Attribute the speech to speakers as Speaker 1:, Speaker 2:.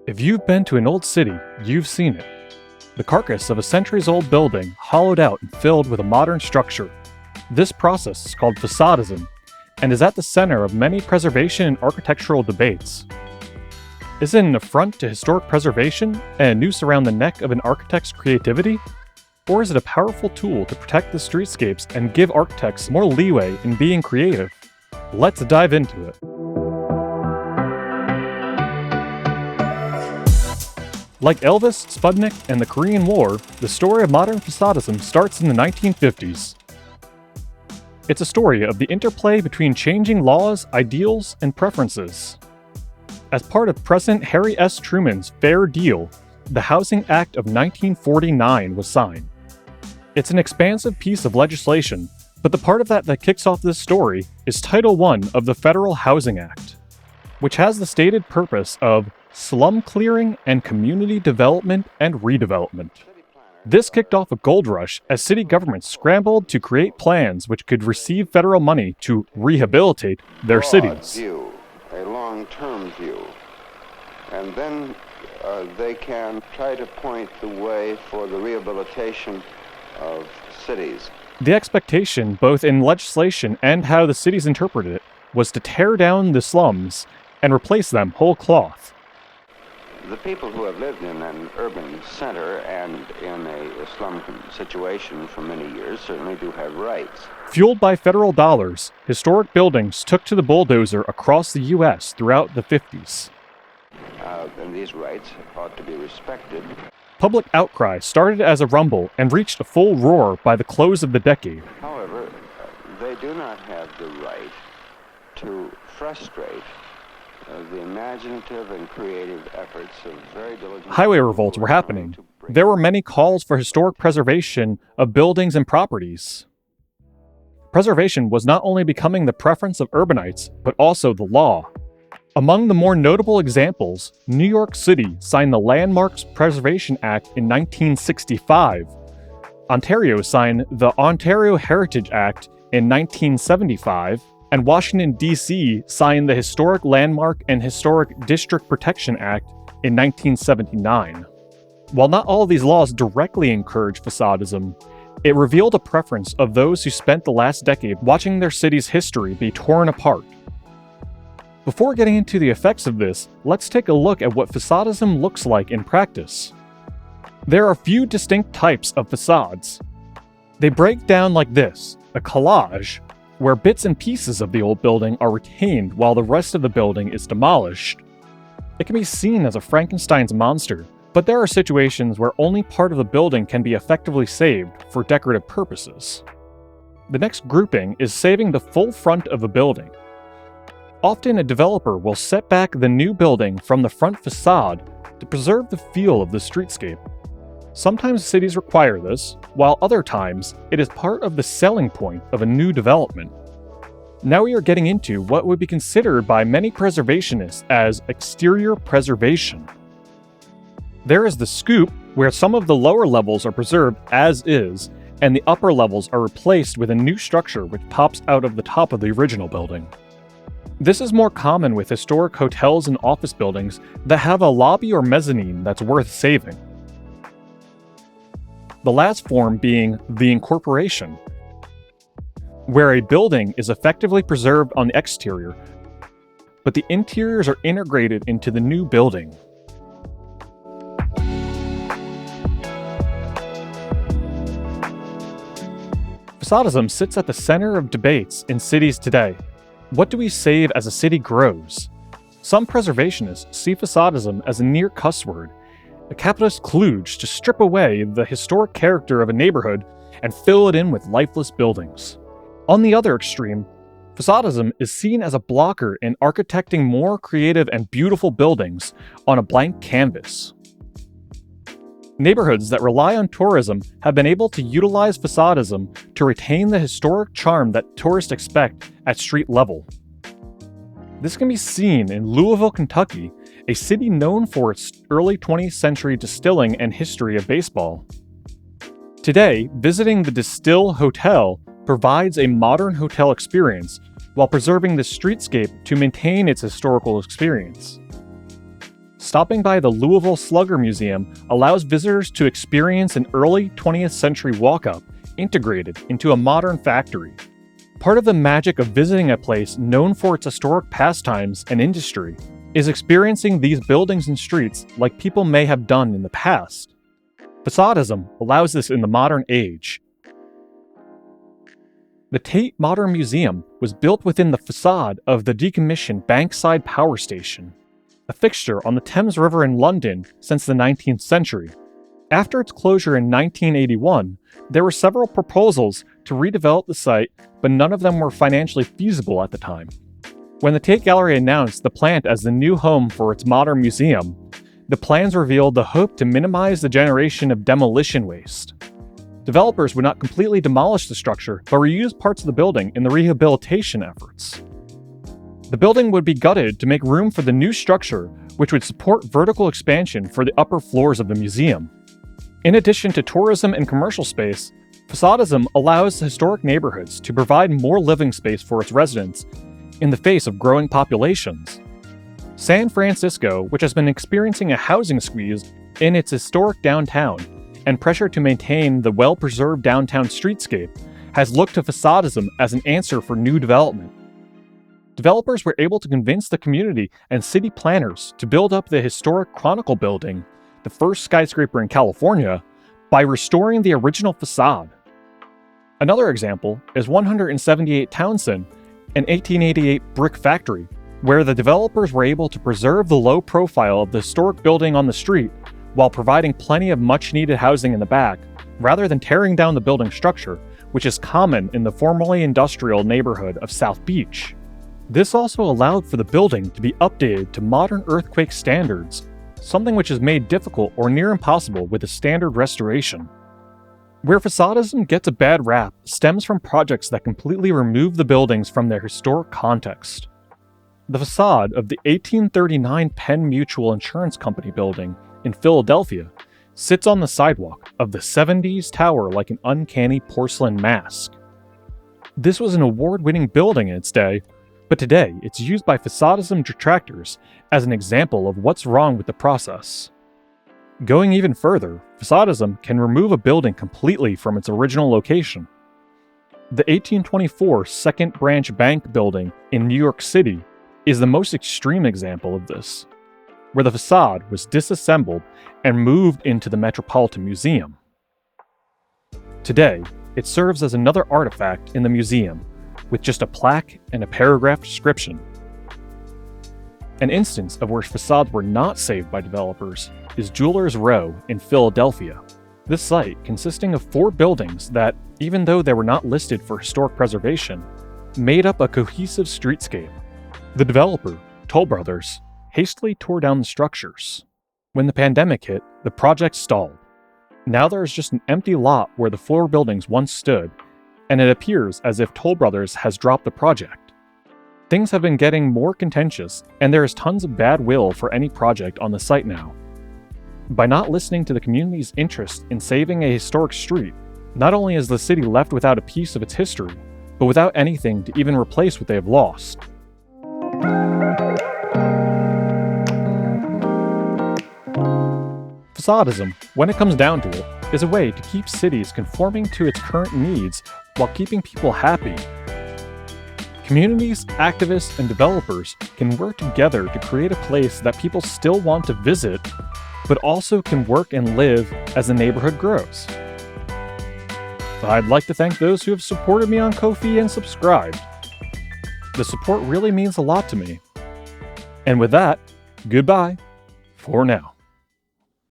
Speaker 1: If you've been to an old city, you've seen it. The carcass of a centuries-old building hollowed out and filled with a modern structure. This process is called Facadism, and is at the center of many preservation and architectural debates. Is it an affront to historic preservation and a noose around the neck of an architect's creativity? Or is it a powerful tool to protect the streetscapes and give architects more leeway in being creative? Let's dive into it. Like Elvis, Sputnik, and the Korean War, the story of modern facadism starts in the 1950s. It's a story of the interplay between changing laws, ideals, and preferences. As part of President Harry S. Truman's Fair Deal, the Housing Act of 1949 was signed. It's an expansive piece of legislation, but the part of that kicks off this story is Title I of the Federal Housing Act, which has the stated purpose of slum clearing and community development and redevelopment. This kicked off a gold rush as city governments scrambled to create plans which could receive federal money to rehabilitate their cities.
Speaker 2: View, a long-term view, and then they can try to point the way for the rehabilitation of cities.
Speaker 1: The expectation, both in legislation and how the cities interpreted it, was to tear down the slums and replace them whole cloth.
Speaker 2: The people who have lived in an urban center and in a slum situation for many years certainly do have rights.
Speaker 1: Fueled by federal dollars, historic buildings took to the bulldozer across the U.S. throughout the 50s.
Speaker 2: And these rights ought to be respected.
Speaker 1: Public outcry started as a rumble and reached a full roar by the close of the decade.
Speaker 2: However, they do not have the right to frustrate the imaginative and creative efforts of very diligent...
Speaker 1: Highway revolts were happening. There were many calls for historic preservation of buildings and properties. Preservation was not only becoming the preference of urbanites, but also the law. Among the more notable examples, New York City signed the Landmarks Preservation Act in 1965. Ontario signed the Ontario Heritage Act in 1975. And Washington, D.C. signed the Historic Landmark and Historic District Protection Act in 1979. While not all of these laws directly encouraged facadism, it revealed a preference of those who spent the last decade watching their city's history be torn apart. Before getting into the effects of this, let's take a look at what facadism looks like in practice. There are a few distinct types of facades. They break down like this: a collage, where bits and pieces of the old building are retained while the rest of the building is demolished. It can be seen as a Frankenstein's monster, but there are situations where only part of the building can be effectively saved for decorative purposes. The next grouping is saving the full front of a building. Often a developer will set back the new building from the front facade to preserve the feel of the streetscape. Sometimes cities require this, while other times it is part of the selling point of a new development. Now we are getting into what would be considered by many preservationists as exterior preservation. There is the scoop, where some of the lower levels are preserved as is, and the upper levels are replaced with a new structure which pops out of the top of the original building. This is more common with historic hotels and office buildings that have a lobby or mezzanine that's worth saving. The last form being the incorporation, where a building is effectively preserved on the exterior, but the interiors are integrated into the new building. Facadism sits at the center of debates in cities today. What do we save as a city grows? Some preservationists see facadism as a near cuss word, a capitalist kludge to strip away the historic character of a neighborhood and fill it in with lifeless buildings. On the other extreme, facadism is seen as a blocker in architecting more creative and beautiful buildings on a blank canvas. Neighborhoods that rely on tourism have been able to utilize facadism to retain the historic charm that tourists expect at street level. This can be seen in Louisville, Kentucky, a city known for its early 20th century distilling and history of baseball. Today, visiting the Distill Hotel provides a modern hotel experience while preserving the streetscape to maintain its historical experience. Stopping by the Louisville Slugger Museum allows visitors to experience an early 20th century walk-up integrated into a modern factory. Part of the magic of visiting a place known for its historic pastimes and industry is experiencing these buildings and streets like people may have done in the past. Façadism allows this in the modern age. The Tate Modern Museum was built within the facade of the decommissioned Bankside power station, a fixture on the Thames River in London since the 19th century. After its closure in 1981, there were several proposals to redevelop the site, but none of them were financially feasible at the time. When the Tate Gallery announced the plant as the new home for its modern museum, the plans revealed the hope to minimize the generation of demolition waste. Developers would not completely demolish the structure, but reuse parts of the building in the rehabilitation efforts. The building would be gutted to make room for the new structure, which would support vertical expansion for the upper floors of the museum. In addition to tourism and commercial space, Façadism allows historic neighborhoods to provide more living space for its residents in the face of growing populations. San Francisco, which has been experiencing a housing squeeze in its historic downtown and pressure to maintain the well-preserved downtown streetscape, has looked to Façadism as an answer for new development. Developers were able to convince the community and city planners to build up the historic Chronicle building, the first skyscraper in California, by restoring the original facade. Another example is 178 Townsend, an 1888 brick factory, where the developers were able to preserve the low profile of the historic building on the street while providing plenty of much-needed housing in the back, rather than tearing down the building structure, which is common in the formerly industrial neighborhood of South Beach. This also allowed for the building to be updated to modern earthquake standards, something which is made difficult or near impossible with a standard restoration. Where Façadism gets a bad rap stems from projects that completely remove the buildings from their historic context. The facade of the 1839 Penn Mutual Insurance Company building in Philadelphia sits on the sidewalk of the 70s tower like an uncanny porcelain mask. This was an award-winning building in its day, but today it's used by Façadism detractors as an example of what's wrong with the process. Going even further, Façadism can remove a building completely from its original location. The 1824 Second Branch Bank building in New York City is the most extreme example of this, where the facade was disassembled and moved into the Metropolitan Museum. Today, it serves as another artifact in the museum, with just a plaque and a paragraph description. An instance of where facades were not saved by developers is Jewelers Row in Philadelphia. This site, consisting of 4 buildings that, even though they were not listed for historic preservation, made up a cohesive streetscape. The developer, Toll Brothers, hastily tore down the structures. When the pandemic hit, the project stalled. Now there is just an empty lot where the 4 buildings once stood, and it appears as if Toll Brothers has dropped the project. Things have been getting more contentious, and there is tons of bad will for any project on the site now. By not listening to the community's interest in saving a historic street, not only is the city left without a piece of its history, but without anything to even replace what they have lost. Façadism, when it comes down to it, is a way to keep cities conforming to its current needs while keeping people happy. Communities, activists, and developers can work together to create a place that people still want to visit, but also can work and live as the neighborhood grows. I'd like to thank those who have supported me on Ko-fi and subscribed. The support really means a lot to me. And with that, goodbye for now.